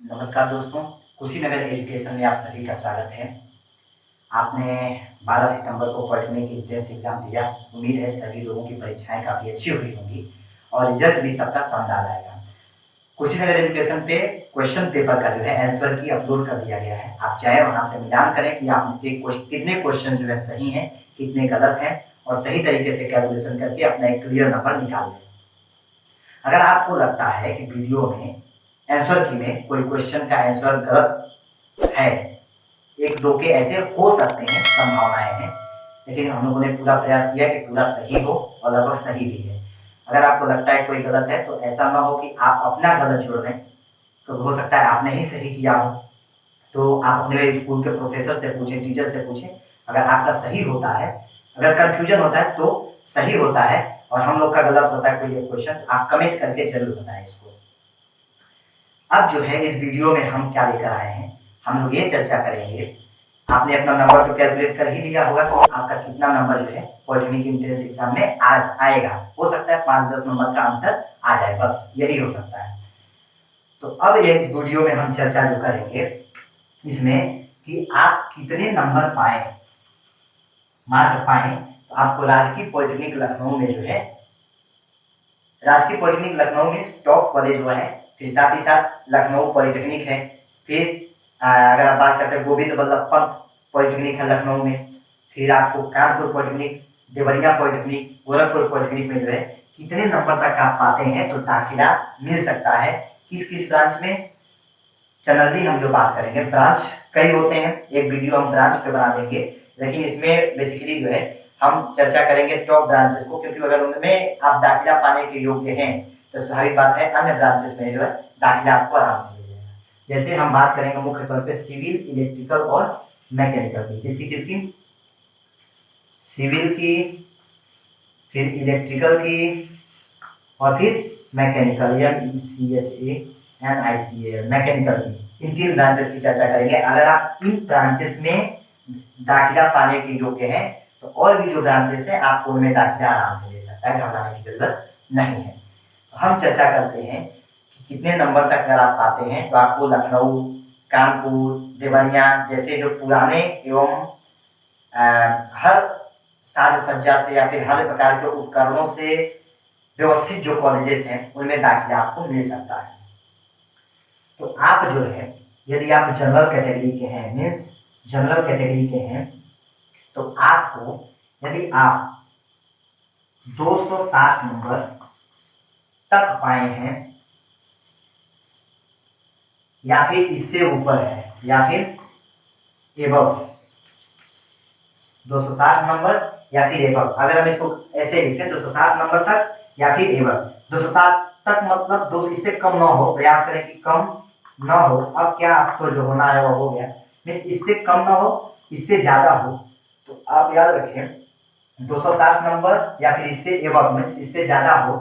नमस्कार दोस्तों, कुशीनगर एजुकेशन में आप सभी का स्वागत है। आपने 12 सितंबर को पॉलिटेक्निक एंट्रेंस एग्जाम दिया। उम्मीद है सभी लोगों की परीक्षाएं काफ़ी अच्छी हुई होंगी और रिजल्ट भी सबका शानदार आएगा। कुशीनगर एजुकेशन पे क्वेश्चन पेपर का जो है आंसर की अपलोड कर दिया गया है। आप चाहे वहां से मिलान करें कि आपके कितने क्वेश्चन जो है सही हैं, कितने गलत हैं और सही तरीके से कैलकुलेशन करके अपना एक क्लियर नंबर निकाल लें। अगर आपको लगता है कि वीडियो में आंसर की में कोई क्वेश्चन का आंसर गलत है, एक दो के ऐसे हो सकते हैं, संभावनाएं हैं, लेकिन हम लोगों ने पूरा प्रयास किया कि पूरा सही हो और लगभग सही भी है। अगर आपको लगता है कोई गलत है तो ऐसा ना हो कि आप अपना गलत जोड़ लें, तो हो सकता है आपने ही सही किया हो। तो आप अपने स्कूल के प्रोफेसर से पूछें, टीचर से पूछें। अगर आपका सही होता है, अगर कंफ्यूजन होता है तो सही होता है और हम लोग का गलत होता है कोई क्वेश्चन, आप कमेंट करके जरूर बताएं इसको। अब जो है इस वीडियो में हम क्या लेकर आए हैं, हम लोग ये चर्चा करेंगे। आपने अपना नंबर तो कैलकुलेट कर ही लिया होगा कि आपका कितना नंबर जो है पॉलिटेक्निक एंट्रेंस एग्जाम में आएगा। हो सकता है 5-10 नंबर का अंतर आ जाए, बस यही हो सकता है। तो अब ये इस वीडियो में हम चर्चा जो करेंगे इसमें कि आप कितने नंबर पाए, मार्क पाए। तो आपको राजकीय पॉलिटेक्निक लखनऊ में जो है, राजकीय पॉलिटेक्निक लखनऊ में टॉप कॉलेज हुआ है, फिर साथ ही साथ लखनऊ पॉलिटेक्निक है, फिर अगर आप बात करते हैं गोविंद बल्लभ पंत पॉलिटेक्निक है लखनऊ में, फिर आपको Kanpur polytechnic, Deoria polytechnic, Gorakhpur polytechnic में जो है कितने नंबर तक आप पाते हैं तो दाखिला मिल सकता है। किस किस ब्रांच में जनरली हम जो बात करेंगे, ब्रांच कई होते हैं, एक वीडियो हम ब्रांच पे बना देंगे, लेकिन इसमें बेसिकली जो है हम चर्चा करेंगे टॉप ब्रांचेस को, क्योंकि अगर उनमें आप दाखिला पाने के योग्य हैं तो स्वाभाविक बात है अन्य ब्रांचेस में जो है दाखिला आपको आराम से मिल जाएगा। जैसे हम बात करेंगे मुख्य तौर पे सिविल, इलेक्ट्रिकल और मैकेनिकल की। किसकी किसकी? सिविल की, फिर इलेक्ट्रिकल की और फिर मैकेनिकल, मैकेनिकल की। इन 3 ब्रांचेस की चर्चा करेंगे। अगर आप इन ब्रांचेस में दाखिला पाने के योग्य हैं तो और भी जो ब्रांचेस है आपको उनमें दाखिला आराम से ले सकता है, घबराने की जरूरत नहीं है। तो हम चर्चा करते हैं कि कितने नंबर तक अगर आप पाते हैं तो आपको लखनऊ, कानपुर, देवरिया जैसे जो पुराने एवं हर साज सज्जा से या फिर हर प्रकार के उपकरणों से व्यवस्थित जो कॉलेजेस हैं उनमें दाखिला आपको मिल सकता है। तो आप जो है यदि आप जनरल कैटेगरी के हैं, मीन्स जनरल कैटेगरी के हैं, तो आपको यदि आप 260 नंबर तक पाए हैं या फिर इससे ऊपर है या फिर एबव 260 नंबर या फिर एबव, अगर हम इसको ऐसे लिखते हैं 260 नंबर तक या फिर एबव। 260 तक मतलब 2 इससे कम ना हो, प्रयास करें कि कम ना हो। अब क्या, अब तो जो होना है वो हो गया, मीन्स इससे कम ना हो, इससे ज्यादा हो। तो आप याद रखें 260 नंबर या फिर इससे एबव, मीन्स इससे ज्यादा हो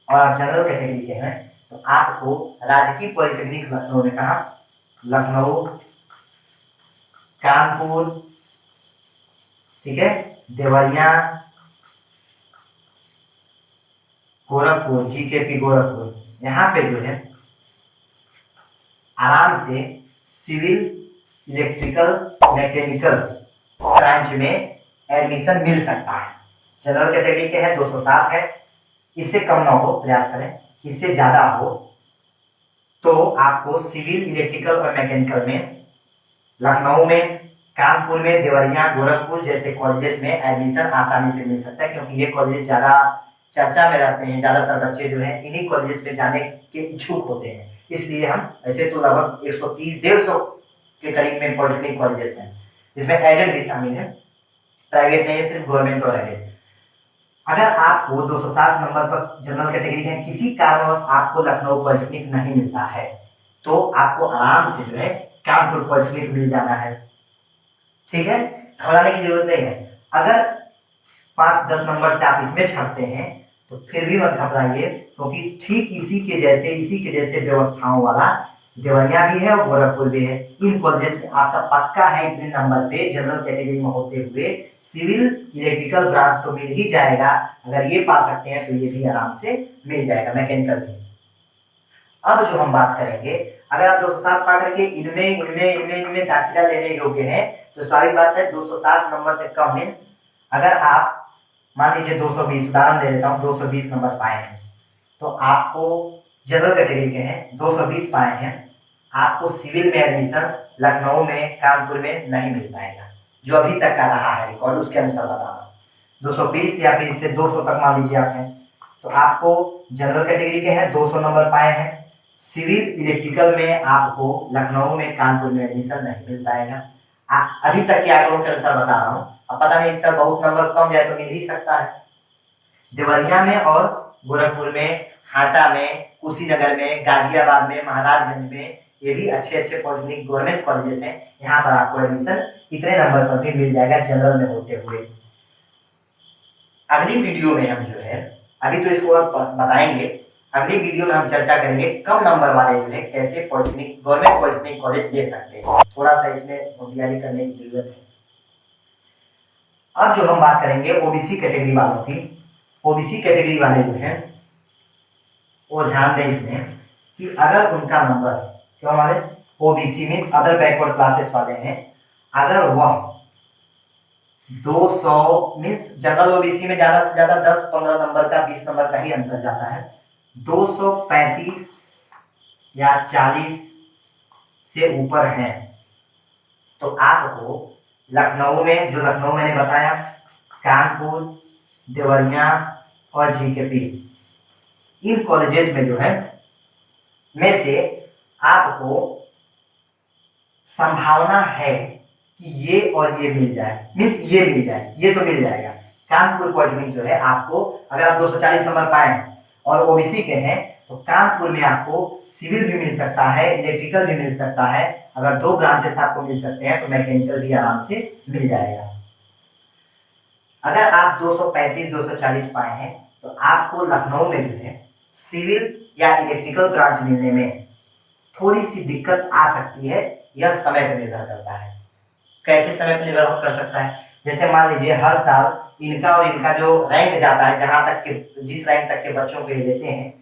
और आप जनरल कैटेगरी के हैं तो आपको राजकीय पॉलिटेक्निक लखनऊ में, कहा लखनऊ, कानपुर, ठीक है, देवरिया, गोरखपुर, जीकेपी गोरखपुर, यहाँ पे जो है आराम से सिविल, इलेक्ट्रिकल, मैकेनिकल ब्रांच में एडमिशन मिल सकता है। जनरल कैटेगरी के है 260 है, इससे कम ना हो, प्रयास करें, इससे ज्यादा हो तो आपको सिविल, इलेक्ट्रिकल और मैकेनिकल में लखनऊ में, कानपुर में, देवरिया, गोरखपुर जैसे कॉलेजेस में एडमिशन आसानी से मिल सकता है, क्योंकि ये कॉलेज ज्यादा चर्चा में रहते हैं। ज्यादातर बच्चे जो है इन्हीं कॉलेजेस में जाने के इच्छुक होते हैं, इसलिए हम ऐसे तो लगभग 130-150 के करीब में पॉलिटेक्निक कॉलेजेस हैं, जिसमें एडेड भी शामिल है, प्राइवेट नहीं है, सिर्फ गवर्नमेंट और एडेड। अगर आपको 260 नंबर पर जनरल कैटेगरी है, किसी कारणवश आपको लखनऊ पॉलिटेक्निक नहीं मिलता है तो आपको आराम से जो है कानपुर पॉलिटेक्निक मिल जाना है, ठीक है, घबराने की जरूरत नहीं है। अगर 5-10 नंबर से आप इसमें छपते हैं तो फिर भी मत घबराइए, क्योंकि ठीक इसी के जैसे व्यवस्थाओं वाला देवरिया भी है और गोरखपुर भी है। इन कॉलेजेस में आपका पक्का है इतने नंबर पे जनरल कैटेगरी में होते हुए सिविल, इलेक्ट्रिकल ब्रांच तो मिल ही जाएगा। अगर ये पा सकते हैं तो ये भी आराम से मिल जाएगा, मैकेनिकल भी। अब जो हम बात करेंगे, अगर आप 260 पा करके इनमें दाखिला लेने योग्य हैं तो सारी बात है 260 नंबर से कम मीन्स अगर आप मान लीजिए 220, उदाहरण दे देता हूँ, 220 नंबर पाए हैं तो आपको जनरल कैटेगरी के हैं 220 पाए हैं, आपको सिविल में एडमिशन लखनऊ में, कानपुर में नहीं मिल पाएगा। जो अभी तक का रहा है रिकॉर्ड उसके अनुसार बता रहा हूँ, 220 या फिर इससे 200 तक मान लीजिए आप हैं तो आपको जनरल कैटेगरी के हैं 200 नंबर पाए हैं, सिविल इलेक्ट्रिकल में आपको लखनऊ में, कानपुर में एडमिशन नहीं मिल पाएगा। अभी तक के आंकड़ों के अनुसार बता रहा हूँ, अब पता नहीं इससे बहुत नंबर कम जाए तो मिल ही सकता है। देवरिया में और गोरखपुर में, हाटा में, कुशीनगर में, गाजियाबाद में, महाराजगंज में, ये भी अच्छे अच्छे पॉलिटेक्निक गवर्नमेंट कॉलेजेस हैं, यहाँ पर आपको एडमिशन इतने नंबर पर भी मिल जाएगा जनरल में होते हुए। अगली वीडियो में हम जो है, अभी तो इसको बताएंगे, अगली वीडियो में हम चर्चा करेंगे कम नंबर वाले जो है कैसे पॉलिटेक्निक, गवर्नमेंट पॉलिटेक्निक कॉलेज ले सकते हैं। थोड़ा सा इसमें होशियारी करने की जरूरत है। अब जो हम बात करेंगे ओबीसी कैटेगरी वालों की, ओबीसी कैटेगरी वाले जो हैं वो ध्यान दें इसमें कि अगर उनका नंबर, क्यों हमारे OBC means other backward classes वाले हैं, अगर वह 200 मीन्स जनरल ओबीसी में ज्यादा से ज्यादा 10-15 नंबर का, 20 नंबर का ही अंतर जाता है, 235 या 40 से ऊपर हैं तो आपको लखनऊ में, जो लखनऊ मैंने बताया, कानपुर, देवरिया और जीकेपी, इन कॉलेजेस में जो है में से आपको संभावना है कि ये और ये मिल जाए, मीन्स ये मिल जाए, ये तो मिल जाएगा। कानपुर पॉलिटेक्निक जो है आपको, अगर आप 240 नंबर पाए और ओबीसी के हैं तो कानपुर में आपको सिविल भी मिल सकता है, इलेक्ट्रिकल भी मिल सकता है। अगर 2 ब्रांचेस आपको मिल सकते हैं तो मैकेनिकल भी आराम से मिल जाएगा। अगर आप 235-240 पाए हैं तो आपको लखनऊ में जो है सिविल या इलेक्ट्रिकल ब्रांच मिलने में थोड़ी सी दिक्कत आ सकती है, यह समय पर निर्भर करता है। कैसे समय पर निर्भर कर सकता है? जैसे मान लीजिए हर साल इनका और इनका जो रैंक जाता है, जहां तक के जिस रैंक तक के बच्चों को ये लेते हैं,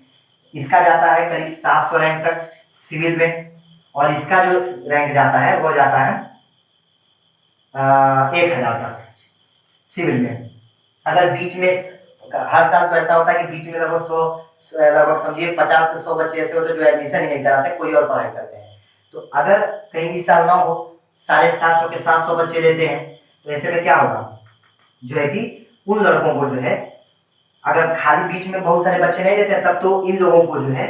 इसका जाता है करीब 700 रैंक तक सिविल में, और इसका जो रैंक जाता है वो जाता है 1000 तक सिविल में। अगर बीच में हर साल तो ऐसा होता है कि बीच में लगभग 100, लगभग समझिए 50 से 100 बच्चे ऐसे होते हैं जो एडमिशन ही नहीं कराते, कोई और पढ़ाई करते हैं। तो अगर कहीं इस साल ना हो, 750 के 700 बच्चे लेते हैं तो ऐसे में क्या होगा, जो है कि उन लड़कों को जो है, अगर खाली बीच में बहुत सारे बच्चे नहीं देते तब तो इन लोगों को जो है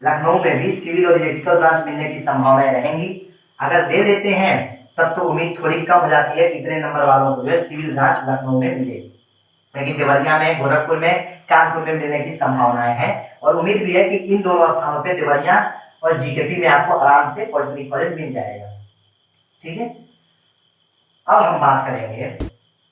लखनऊ में भी सिविल और इलेक्ट्रिकल ब्रांच मिलने की संभावनाएं रहेंगी। अगर दे देते हैं तब तो उम्मीद थोड़ी कम हो जाती है, इतने नंबर वालों को जो है सिविल ब्रांच लखनऊ में मिलेगी, लेकिन देवरिया में, गोरखपुर में, कानपुर में मिलने की संभावनाएं हैं। और उम्मीद भी है कि इन दोनों स्थानों पे देवरिया और जीकेपी में आपको आराम से पॉलिटेक्निक कॉलेज मिल जाएगा। ठीक है, अब हम बात करेंगे,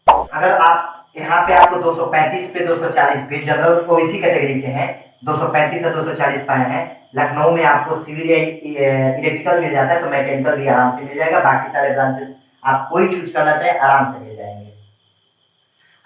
अगर आप यहाँ पे आपको 235 पे 240 पे जनरल ओबीसी कैटेगरी के हैं, 235 से 240 पाए हैं, लखनऊ में आपको सिविल या इलेक्ट्रिकल मिल जाता है तो मैकेनिकल भी आराम से मिल जाएगा। बाकी सारे ब्रांचेस आप कोई चूज करना चाहे आराम से मिल जाएंगे।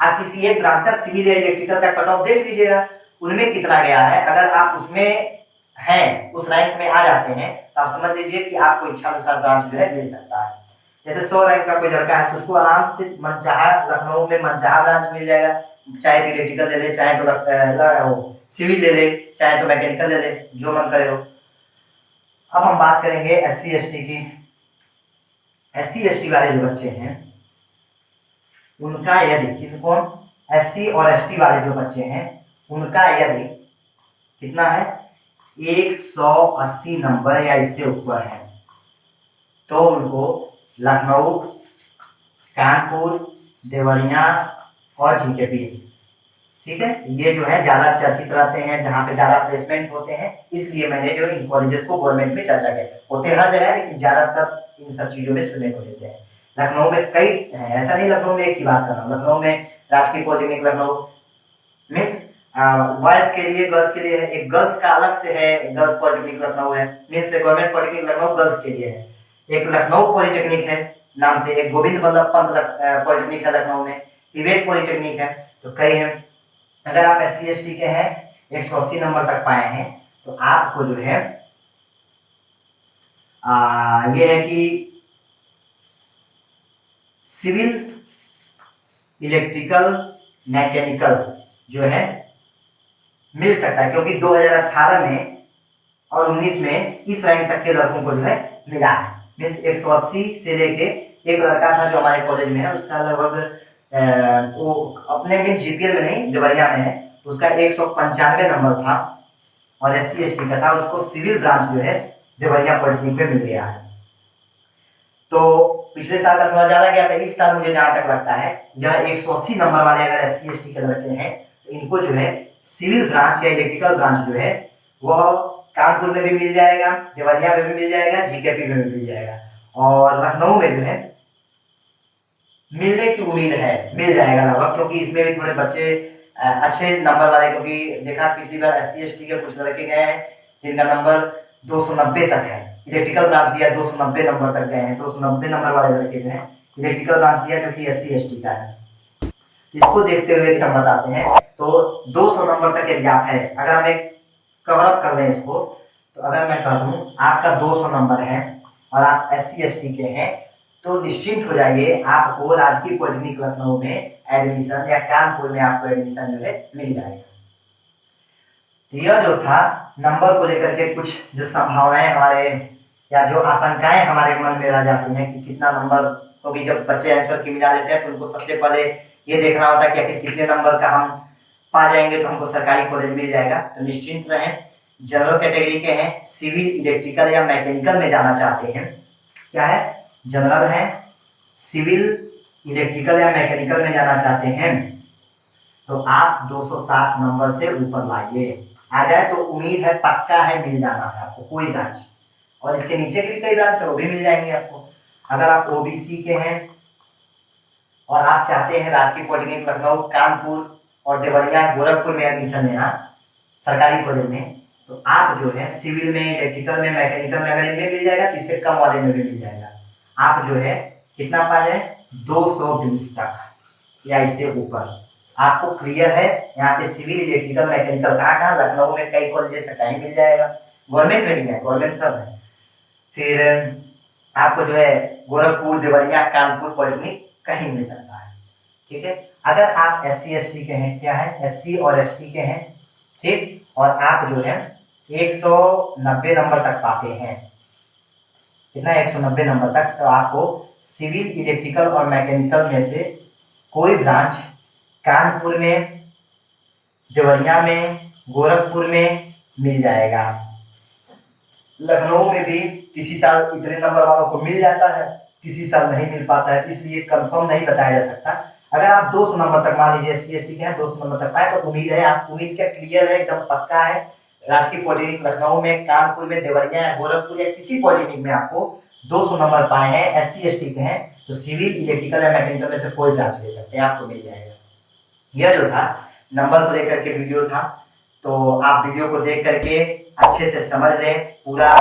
आप किसी एक ब्रांच का सिविल या इलेक्ट्रिकल का कट ऑफ देख लीजिएगा, उनमें कितना गया है। अगर आप उसमें हैं, उस रैंक में आ जाते हैं तो आप समझ लीजिए कि आपको इच्छा अनुसार ब्रांच जो है मिल सकता है। जैसे 100 रैंक का कोई लड़का है तो उसको आराम से मनचाहा लखनऊ में मनचाहा ब्रांच मिल जाएगा, चाहे तो इलेक्ट्रिकल ले ले, चाहे तो सिविल ले ले, चाहे तो मैकेनिकल ले ले, जो मन करे हो। अब हम बात करेंगे SC ST की। SC ST वाले जो बच्चे हैं उनका यदि SC और ST वाले जो बच्चे हैं उनका यदि कितना है 180 नंबर या इससे ऊपर है तो उनको लखनऊ, कानपुर, देवरिया और जीकेपी, ठीक है, ये जो है ज्यादा चर्चित रहते हैं, जहाँ पे ज्यादा प्लेसमेंट होते हैं। इसलिए मैंने जो इन कॉलेजेस को गवर्नमेंट में चर्चा किया, होते हर जगह लेकिन ज्यादातर इन सब चीजों में सुनने को मिलते हैं। लखनऊ में कई है, ऐसा नहीं लखनऊ में एक की बात कर रहा हूँ, लखनऊ में राजकीय पॉलिटेक्निक लखनऊ मीन्स बॉयज के लिए, गर्ल्स के लिए है, एक गर्ल्स का अलग से है, गर्ल्स पॉलिटेक्निक लखनऊ है, means government polytechnic Lucknow girls के लिए है। एक लखनऊ पॉलिटेक्निक है नाम से, एक गोविंद बल्लभ पंत पॉलिटेक्निक है लखनऊ में, विवेक पॉलिटेक्निक है, तो कई हैं। अगर आप SC ST के हैं, 180 नंबर तक पाए हैं तो आपको जो है ये है कि सिविल, इलेक्ट्रिकल, मैकेनिकल जो है मिल सकता है, क्योंकि 2018 में और 19 में इस रैंक तक के लड़कों को जो है मिला है। मीन्स 180 से लेके एक लड़का था जो हमारे कॉलेज में है, उसका लगभग वो अपने में जीपीएल में नहीं देवरिया में है, तो उसका 195 नंबर था और SC ST का था, उसको सिविल ब्रांच जो है देवरिया पॉलिटेक्निक में मिल गया है। तो पिछले साल का थोड़ा ज्यादा गया था, इस साल मुझे जहां तक लगता है यह 180 नंबर वाले अगर SC ST के लड़के हैं तो इनको जो है सिविल ब्रांच या इलेक्ट्रिकल ब्रांच जो है वह कानपुर में भी मिल जाएगा, देवरिया में भी मिल जाएगा, GKP में भी मिल जाएगा, और लखनऊ में जो है मिलने की उम्मीद है, मिल जाएगा लगभग, क्योंकि इसमें भी थोड़े बच्चे अच्छे नंबर वाले, क्योंकि देखा पिछली बार SC ST के कुछ लड़के गए हैं जिनका नंबर 290 तक है, इलेक्ट्रिकल ब्रांच लिया 290 नंबर तक गए हैं, 290 नंबर वाले लड़के गए हैं, इलेक्ट्रिकल ब्रांच लिया जो कि SC ST का है। इसको देखते हुए हम बताते हैं, तो 200 नंबर तक एग्जाम है। अगर हम एक कवर अप कर लें इसको, तो अगर मैं कह दूं आपका 200 नंबर है और आप SC ST के हैं, तो निश्चिंत हो जाइए, आपको राजकीय पॉलिटेक्निक लखनऊ में एडमिशन या कानपुर में आपको एडमिशन जो है मिल जाएगा। तो यह जो था नंबर को लेकर के कुछ जो संभावनाएं हमारे या जो आशंकाएं हमारे मन में रह जाती हैं कि कितना नंबर, क्योंकि जब बच्चे आंसर की मिला लेते हैं तो उनको सबसे पहले ये देखना होता है कि आखिर कितने नंबर का हम पा जाएंगे तो हमको सरकारी कॉलेज मिल जाएगा। तो निश्चिंत रहें, जनरल कैटेगरी के हैं, सिविल, इलेक्ट्रिकल या मैकेनिकल में जाना चाहते हैं, क्या है, जनरल है, सिविल, इलेक्ट्रिकल या मैकेनिकल में जाना चाहते हैं, तो आप 260 नंबर से ऊपर लाइए। आ जाए तो उम्मीद है, पक्का है, मिल जाना है आपको कोई ब्रांच, और इसके नीचे के भी कई ब्रांच है वो भी मिल जाएंगे आपको। अगर आप OBC के हैं और आप चाहते हैं राजकीय पॉलिटेक्निक लखनऊ, कानपुर और देवरिया, गोरखपुर में एडमिशन लेना सरकारी कॉलेज में, तो आप जो है सिविल में, इलेक्ट्रिकल में, मैकेनिकल में अगर इनमें मिल जाएगा तो इससे कम वाले में भी मिल जाएगा। आप जो है कितना पा जाए, 220 तक या इससे ऊपर आपको क्लियर है। यहाँ पे सिविल, इलेक्ट्रिकल, मैकेनिकल कहाँ लखनऊ में कई कॉलेज से कहीं मिल जाएगा, गवर्नमेंट में नहीं है, गवर्नमेंट सब है। फिर आपको जो है गोरखपुर, देवरिया, कानपुर पॉलिटेक्निक कहीं मिल सकता है, ठीक है। अगर आप SC ST के हैं, क्या है, SC और ST के हैं, ठीक, और आप जो है 190 नंबर तक पाते हैं, कितना, 190 नंबर तक, तो आपको सिविल, इलेक्ट्रिकल और मैकेनिकल में से कोई ब्रांच कानपुर में, देवरिया में, गोरखपुर में मिल जाएगा। लखनऊ में भी किसी साल इतने नंबर वालों को मिल जाता है, किसी साल नहीं मिल पाता है, तो इसलिए कंफर्म नहीं बताया जा सकता। अगर आप 200 नंबर तक, मान लीजिए SC ST के हैं, 200 नंबर तक पाए तो उम्मीद है, आप उम्मीद क्या, क्लियर है, एकदम पक्का है, राजकीय पॉलिटेक्निक लखनऊ में, कानपुर में, देवरिया, गोरखपुर या किसी पॉलिटेक्निक में आपको 200 नंबर पाए हैं, SC ST के हैं, तो सिविल, इलेक्ट्रिकल या मैकेनिकल में से कोई ब्रांच ले सकते हैं, आपको मिल जाएगा। यह जो था नंबर को लेकर के वीडियो था, तो आप वीडियो को देख करके अच्छे से समझ लें, पूरा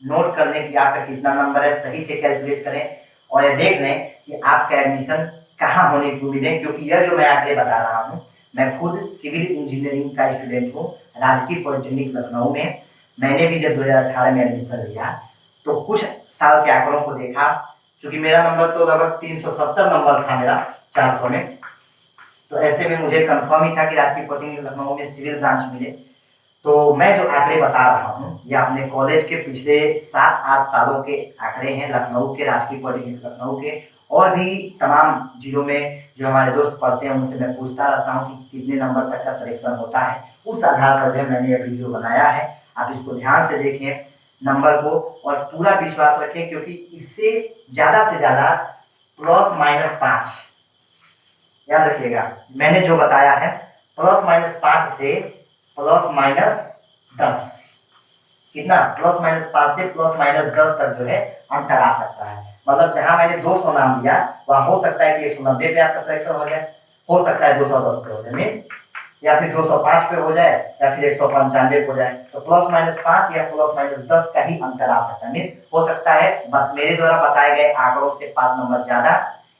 नोट कर लें कि आपका कितना नंबर है, सही से कैलकुलेट करें और ये देख लें कि आपका एडमिशन कहाँ होने की उम्मीद है, क्योंकि यह जो मैं आंकड़े बता रहा हूँ, मैं खुद सिविल इंजीनियरिंग का स्टूडेंट हूँ राजकीय पॉलिटेक्निक लखनऊ में। मैंने भी जब 2018 में एडमिशन लिया तो कुछ साल के आंकड़ों को देखा, क्योंकि मेरा नंबर तो लगभग 370 नंबर था मेरा 400 में, तो ऐसे में मुझे कंफर्म ही था कि राजकीय पॉलिटेक्निक लखनऊ में सिविल ब्रांच मिले। तो मैं जो आंकड़े बता रहा हूँ ये अपने कॉलेज के पिछले 7-8 सालों के आंकड़े हैं, लखनऊ के, राजकीय पॉलिटेक्निक लखनऊ के, और भी तमाम जिलों में जो हमारे दोस्त पढ़ते हैं उनसे मैं पूछता रहता हूँ कि कितने नंबर तक का सिलेक्शन होता है। उस आधार पर जो मैंने ये वीडियो बनाया है, आप इसको ध्यान से देखें नंबर को, और पूरा विश्वास रखें, क्योंकि इससे ज़्यादा से ज़्यादा ±5, याद रखिएगा मैंने जो बताया है, ±5 से ±10, कितना, ±5 से ±10 तक जो है अंतर आ सकता है। मतलब जहां मैंने 200 नाम दिया वहां हो सकता है कि 190 पे आपका सिलेक्शन हो जाए, हो सकता है 210 पे हो जाए, मीन्स या फिर 205 पे हो जाए या फिर 195 पे हो जाए, तो ±5 या ±10 का ही अंतर आ सकता है। मीन्स हो सकता है मेरे द्वारा बताए गए आंकड़ों से 5 नंबर ज्यादा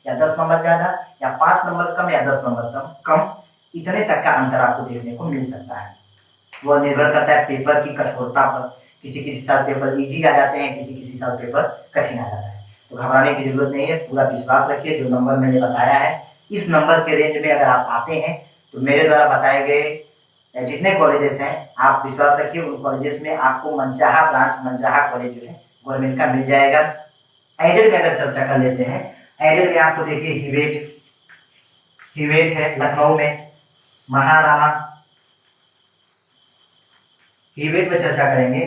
या 10 नंबर ज्यादा या 5 नंबर कम या 10 नंबर कम, इतने तक का अंतर आपको देखने को मिल सकता है। वह निर्भर करता है पेपर की कठोरता पर, किसी किसी साल पेपर इजी आ जाते हैं, किसी किसी साल पेपर कठिन आ जाता है। तो घबराने की जरूरत नहीं है, पूरा विश्वास रखिए। जो नंबर मैंने बताया है इस नंबर के रेंज में अगर आप आते हैं तो मेरे द्वारा बताए गए जितने कॉलेजेस हैं आप विश्वास रखिए उन कॉलेजेस में आपको मनचाहा ब्रांच, मनचाहा कॉलेज जो है गवर्नमेंट का मिल जाएगा। एडेड में अगर चर्चा कर लेते हैं, एडेड में आपको देखिए हिवेट है लखनऊ में, महाराणा, हिवेट में चर्चा करेंगे,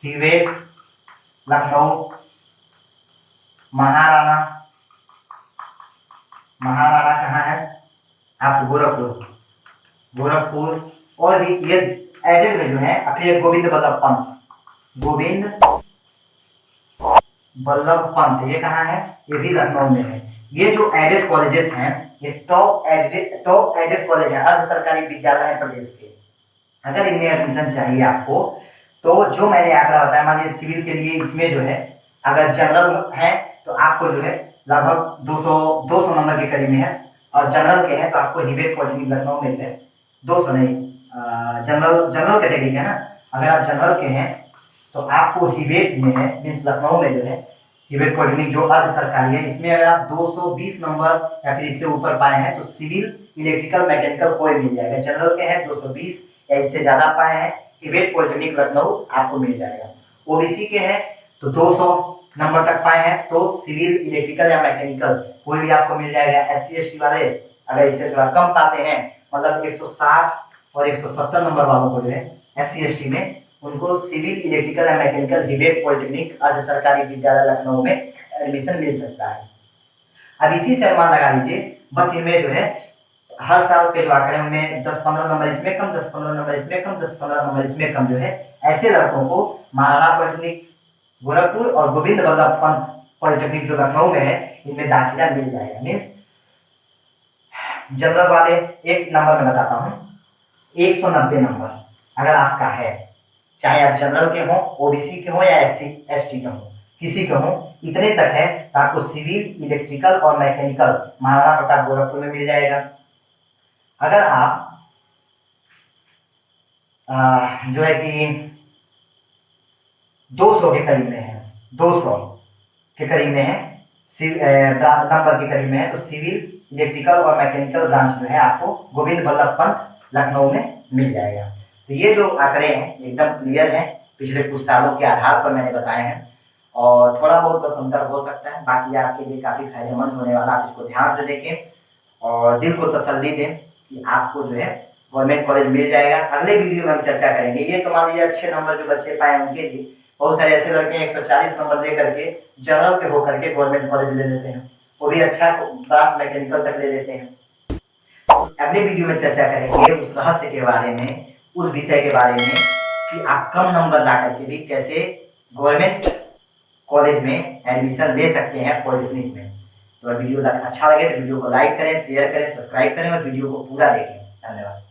हिवेट लखनऊ, महाराणा, महाराणा कहाँ है आप गोरखपुर, गोरखपुर। और भी ये एडेड में जो है अपने गोविंद बल्लभ पंत, गोविंद बल्लभ पंत ये कहाँ है, ये भी लखनऊ में है। ये जो एडेड कॉलेजेस हैं ये टॉप एडेड कॉलेज है, अर्ध सरकारी विद्यालय है प्रदेश के। अगर इनमें एडमिशन चाहिए आपको तो जो मैंने आंकड़ा बताया, मान लीजिए सिविल के लिए इसमें जो है अगर जनरल है तो आपको जो है लगभग 200 नंबर के करीब में है, और जनरल के हैं तो आपको हिवेट पॉलिटेक्निक लखनऊ में है 200 नहीं, जनरल कैटेगरी है ना, अगर आप जनरल के हैं तो आपको हिवेट में है, मीन्स लखनऊ में जो है हिवेट पॉलिटेक्निक जो अर्ध सरकारी है, इसमें अगर आप 220 नंबर या फिर इससे ऊपर पाए हैं तो सिविल, इलेक्ट्रिकल, मैकेनिकल कोई मिल जाएगा। जनरल के हैं 220 या इससे ज्यादा पाए हैं, हिवेट पॉलिटेक्निक लखनऊ आपको मिल जाएगा। ओबीसी के हैं तो 200 नंबर तक पाए हैं तो सिविल, इलेक्ट्रिकल या मैकेनिकल कोई भी आपको मिल जाएगा। एससी एसटी वाले अगर इससे थोड़ा कम पाते हैं, मतलब 160 और 170 नंबर वालों को जो है एससी एसटी में, उनको सिविल, इलेक्ट्रिकल या मैकेनिकल हिवेट पॉलिटेक्निक अर्ध सरकारी विद्यालय लखनऊ में एडमिशन मिल सकता है। अब इसी से अनुमान लगा लीजिए, बस इनमें जो है हर साल के जो आंकड़े उनमें 10-15 नंबर इसमें कम, 10-15 नंबर इसमें कम, 10-15 नंबर इसमें कम जो है, ऐसे लड़कों को महाराणा पॉलिटेक्निक गोरखपुर और गोविंद बल्लभ पंत पॉलिटेक्निक जो लखनऊ में है इनमें दाखिला मिल जाएगा। मीन्स जनरल वाले एक नंबर में बताता हूँ, 190 नंबर अगर आपका है, चाहे आप जनरल के हो, ओबीसी के हो या एससी एसटी के हो, किसी के हो, इतने तक है तो आपको सिविल, इलेक्ट्रिकल और मैकेनिकल महाराणा प्रताप गोरखपुर में मिल जाएगा। अगर आप जो है कि 200 के करीब में है, 200 के करीब में है, नंबर के करीब में है, तो सिविल, इलेक्ट्रिकल और मैकेनिकल ब्रांच जो है आपको गोविंद बल्लभ पंत लखनऊ में मिल जाएगा। तो ये जो आंकड़े हैं एकदम क्लियर हैं, पिछले कुछ सालों के आधार पर मैंने बताए हैं, और थोड़ा बहुत बस अंतर हो सकता है, बाकी आपके लिए काफ़ी फायदेमंद होने वाला। आप इसको ध्यान से देखें और दिल को तसल्ली दें कि आपको जो है गवर्नमेंट कॉलेज मिल जाएगा। अगले वीडियो में हम चर्चा करेंगे। ये तो मान लीजिए अच्छे नंबर जो बच्चे पाए उनके लिए, बहुत सारे ऐसे लड़के हैं 140 नंबर दे करके जनरल के होकर के गवर्नमेंट कॉलेज ले लेते हैं, वो भी अच्छा ब्रांच मैकेनिकल तक ले लेते हैं। अगले वीडियो में चर्चा करेंगे उस रहस्य के बारे में, उस विषय के बारे में कि आप कम नंबर ला करके भी कैसे गवर्नमेंट कॉलेज में एडमिशन ले सकते हैं पॉलिटेक्निक में। तो वीडियो अच्छा लगे तो वीडियो को लाइक करें, शेयर करें, सब्सक्राइब करें और वीडियो को पूरा देखें। धन्यवाद।